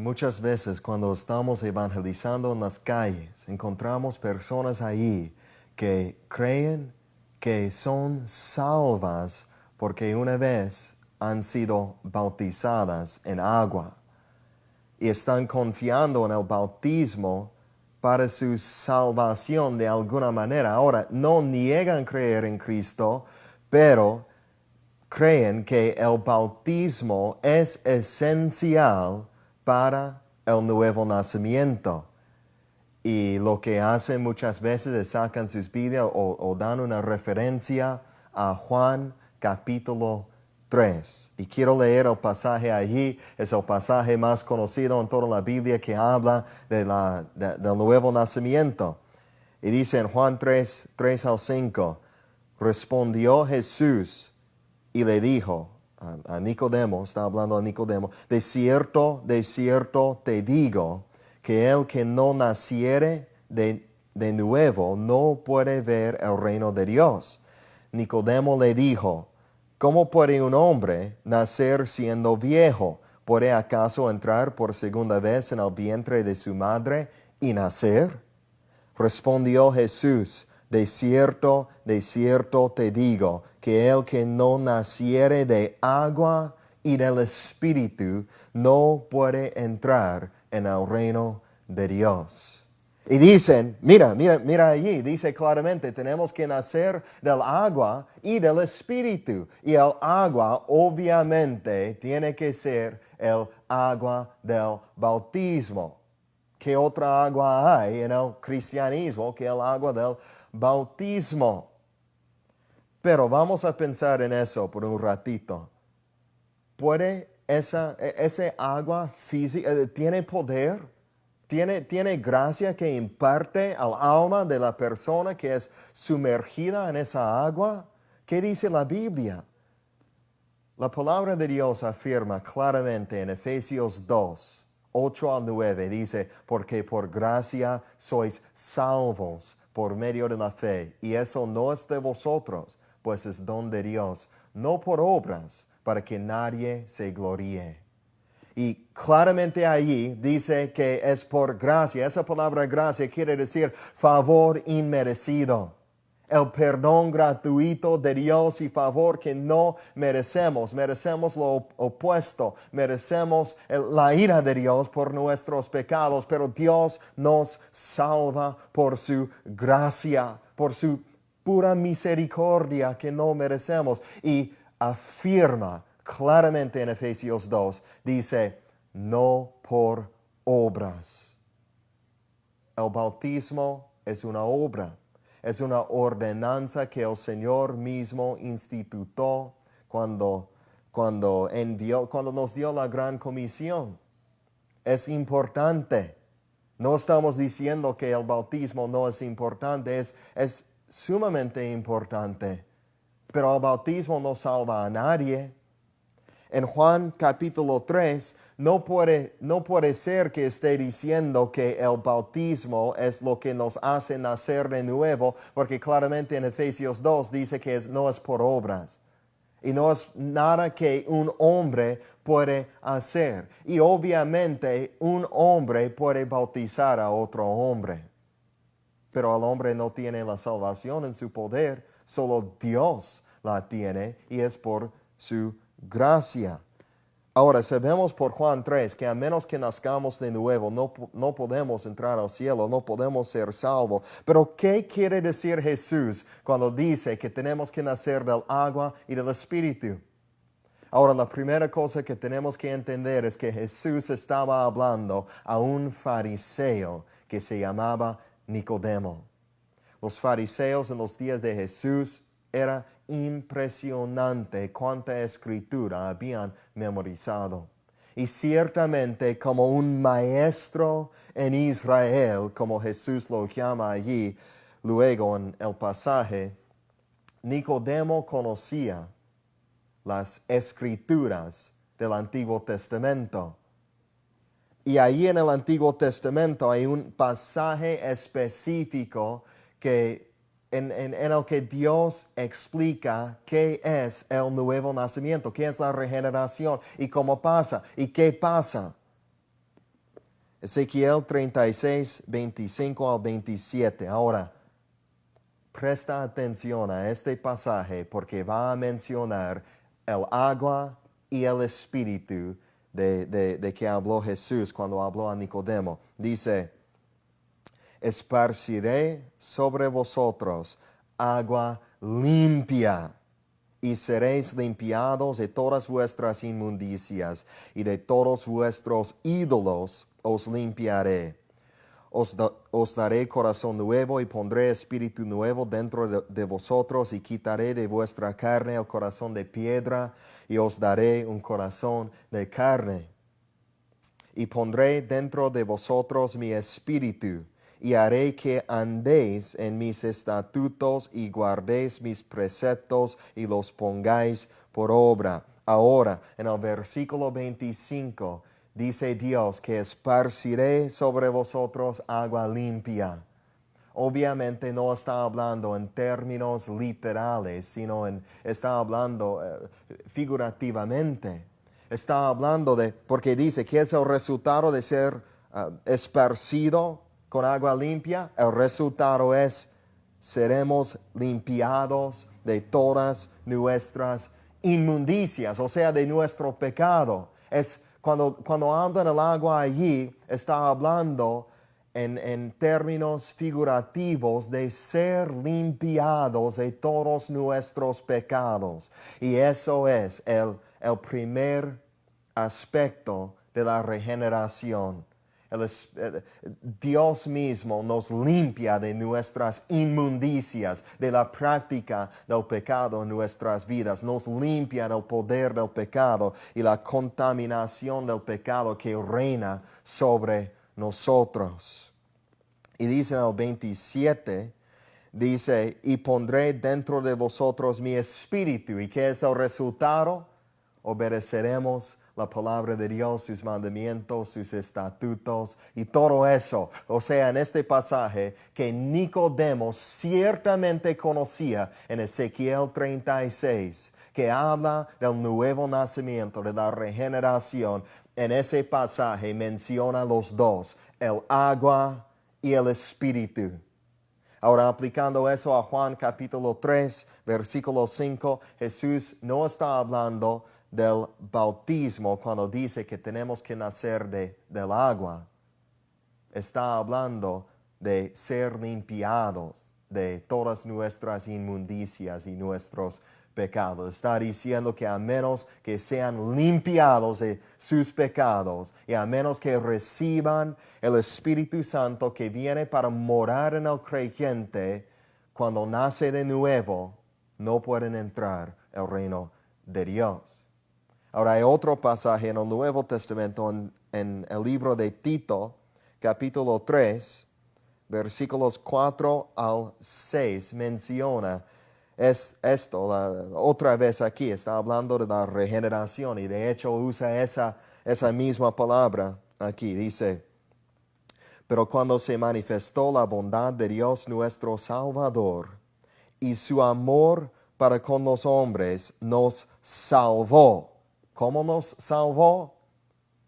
muchas veces cuando estamos evangelizando en las calles, encontramos personas ahí que creen que son salvas porque una vez han sido bautizadas en agua y están confiando en el bautismo para su salvación de alguna manera. Ahora, no niegan creer en Cristo, pero creen que el bautismo es esencial para el nuevo nacimiento. Y lo que hacen muchas veces es sacan sus Biblias o dan una referencia a Juan capítulo 3. Y quiero leer el pasaje allí. Es el pasaje más conocido en toda la Biblia que habla del nuevo nacimiento. Y dice en Juan 3, 3 al 5, respondió Jesús y le dijo a Nicodemo, está hablando a Nicodemo, de cierto te digo, que el que no naciere de nuevo no puede ver el reino de Dios. Nicodemo le dijo, ¿cómo puede un hombre nacer siendo viejo? ¿Puede acaso entrar por segunda vez en el vientre de su madre y nacer? Respondió Jesús, de cierto te digo, que el que no naciere de agua y del Espíritu no puede entrar en el reino de Dios. Y dicen, mira allí, dice claramente, tenemos que nacer del agua y del Espíritu. Y el agua obviamente tiene que ser el agua del bautismo. ¿Qué otra agua hay en el cristianismo que el agua del bautismo? Pero vamos a pensar en eso por un ratito. ¿Puede ese agua física, tiene poder? ¿Tiene gracia que imparte al alma de la persona que es sumergida en esa agua? ¿Qué dice la Biblia? La palabra de Dios afirma claramente en Efesios 2, 8 al 9, dice, porque por gracia sois salvos por medio de la fe, y eso no es de vosotros, pues es don de Dios, no por obras, para que nadie se gloríe. Y claramente allí dice que es por gracia. Esa palabra gracia quiere decir favor inmerecido. El perdón gratuito de Dios y favor que no merecemos. Merecemos lo opuesto. Merecemos la ira de Dios por nuestros pecados. Pero Dios nos salva por su gracia, por su pura misericordia que no merecemos. Y afirma claramente en Efesios 2, dice, no por obras. El bautismo es una obra. Es una ordenanza que el Señor mismo instituyó cuando nos dio la gran comisión. Es importante. No estamos diciendo que el bautismo no es importante, es sumamente importante. Pero el bautismo no salva a nadie. En Juan capítulo 3, no puede ser que esté diciendo que el bautismo es lo que nos hace nacer de nuevo, porque claramente en Efesios 2 dice que no es por obras. Y no es nada que un hombre puede hacer. Y obviamente un hombre puede bautizar a otro hombre. Pero el hombre no tiene la salvación en su poder, solo Dios la tiene y es por su gracia. Ahora, sabemos por Juan 3 que a menos que nazcamos de nuevo, no podemos entrar al cielo, no podemos ser salvos. Pero, ¿qué quiere decir Jesús cuando dice que tenemos que nacer del agua y del Espíritu? Ahora, la primera cosa que tenemos que entender es que Jesús estaba hablando a un fariseo que se llamaba Nicodemo. Los fariseos en los días de Jesús era impresionante cuánta escritura habían memorizado. Y ciertamente como un maestro en Israel, como Jesús lo llama allí, luego en el pasaje, Nicodemo conocía las escrituras del Antiguo Testamento. Y ahí en el Antiguo Testamento hay un pasaje específico en el que Dios explica qué es el nuevo nacimiento, qué es la regeneración y cómo pasa y qué pasa. Ezequiel 36, 25 al 27. Ahora, presta atención a este pasaje porque va a mencionar el agua y el espíritu de que habló Jesús cuando habló a Nicodemo. Dice, esparciré sobre vosotros agua limpia y seréis limpiados de todas vuestras inmundicias y de todos vuestros ídolos os limpiaré. Os daré corazón nuevo y pondré espíritu nuevo dentro de vosotros y quitaré de vuestra carne el corazón de piedra y os daré un corazón de carne. Y pondré dentro de vosotros mi espíritu y haré que andéis en mis estatutos y guardéis mis preceptos y los pongáis por obra. Ahora, en el versículo 25, dice Dios que esparciré sobre vosotros agua limpia. Obviamente no está hablando en términos literales, sino está hablando figurativamente. Está hablando porque dice que es el resultado de ser esparcido con agua limpia. El resultado es, seremos limpiados de todas nuestras inmundicias, o sea, de nuestro pecado. Es cuando habla del agua allí, está hablando en términos figurativos de ser limpiados de todos nuestros pecados. Y eso es el primer aspecto de la regeneración. Dios mismo nos limpia de nuestras inmundicias, de la práctica del pecado en nuestras vidas. Nos limpia del poder del pecado y la contaminación del pecado que reina sobre nosotros. Y dice en el 27, dice, y pondré dentro de vosotros mi espíritu. ¿Y qué es el resultado? Obedeceremos la palabra de Dios, sus mandamientos, sus estatutos y todo eso. O sea, en este pasaje que Nicodemo ciertamente conocía en Ezequiel 36, que habla del nuevo nacimiento, de la regeneración. En ese pasaje menciona los dos, el agua y el espíritu. Ahora, aplicando eso a Juan capítulo 3, versículo 5, Jesús no está hablando del bautismo cuando dice que tenemos que nacer del agua. Está hablando de ser limpiados de todas nuestras inmundicias y nuestros pecados. Está diciendo que a menos que sean limpiados de sus pecados y a menos que reciban el Espíritu Santo que viene para morar en el creyente, cuando nace de nuevo, no pueden entrar al reino de Dios. Ahora hay otro pasaje en el Nuevo Testamento, en el libro de Tito, capítulo 3, versículos 4 al 6, menciona esto, otra vez aquí, está hablando de la regeneración y de hecho usa esa misma palabra aquí, dice, pero cuando se manifestó la bondad de Dios nuestro Salvador y su amor para con los hombres, nos salvó. ¿Cómo nos salvó?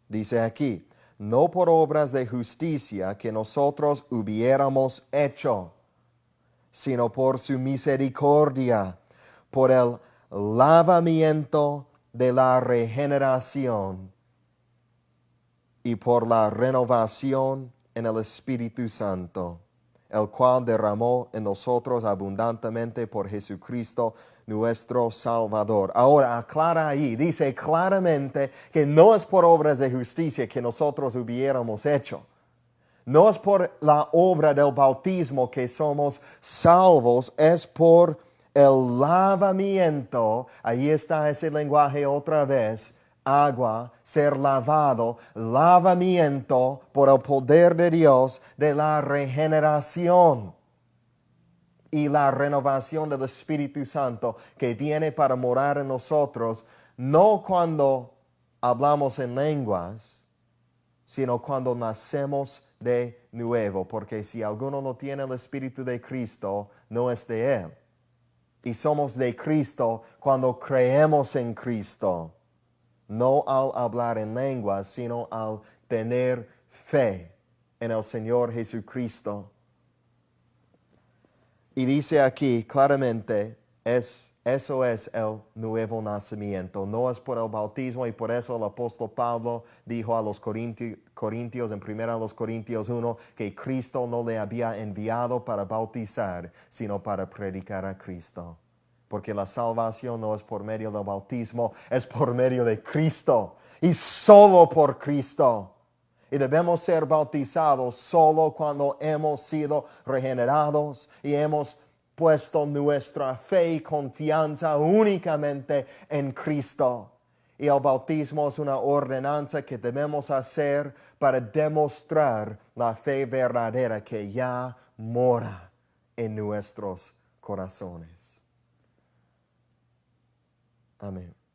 Dice aquí, no por obras de justicia que nosotros hubiéramos hecho, sino por su misericordia, por el lavamiento de la regeneración y por la renovación en el Espíritu Santo, el cual derramó en nosotros abundantemente por Jesucristo nuestro Salvador. Ahora aclara ahí, dice claramente que no es por obras de justicia que nosotros hubiéramos hecho. No es por la obra del bautismo que somos salvos, es por el lavamiento. Ahí está ese lenguaje otra vez. Agua, ser lavado, lavamiento por el poder de Dios de la regeneración y la renovación del Espíritu Santo que viene para morar en nosotros, no cuando hablamos en lenguas, sino cuando nacemos de nuevo, porque si alguno no tiene el Espíritu de Cristo, no es de Él. Y somos de Cristo cuando creemos en Cristo, no al hablar en lenguas, sino al tener fe en el Señor Jesucristo. Y dice aquí claramente, eso es el nuevo nacimiento. No es por el bautismo, y por eso el apóstol Pablo dijo a los Corintios en 1 Corintios 1 que Cristo no le había enviado para bautizar, sino para predicar a Cristo. Porque la salvación no es por medio del bautismo, es por medio de Cristo y solo por Cristo. Y debemos ser bautizados solo cuando hemos sido regenerados y hemos puesto nuestra fe y confianza únicamente en Cristo. Y el bautismo es una ordenanza que debemos hacer para demostrar la fe verdadera que ya mora en nuestros corazones. Amén.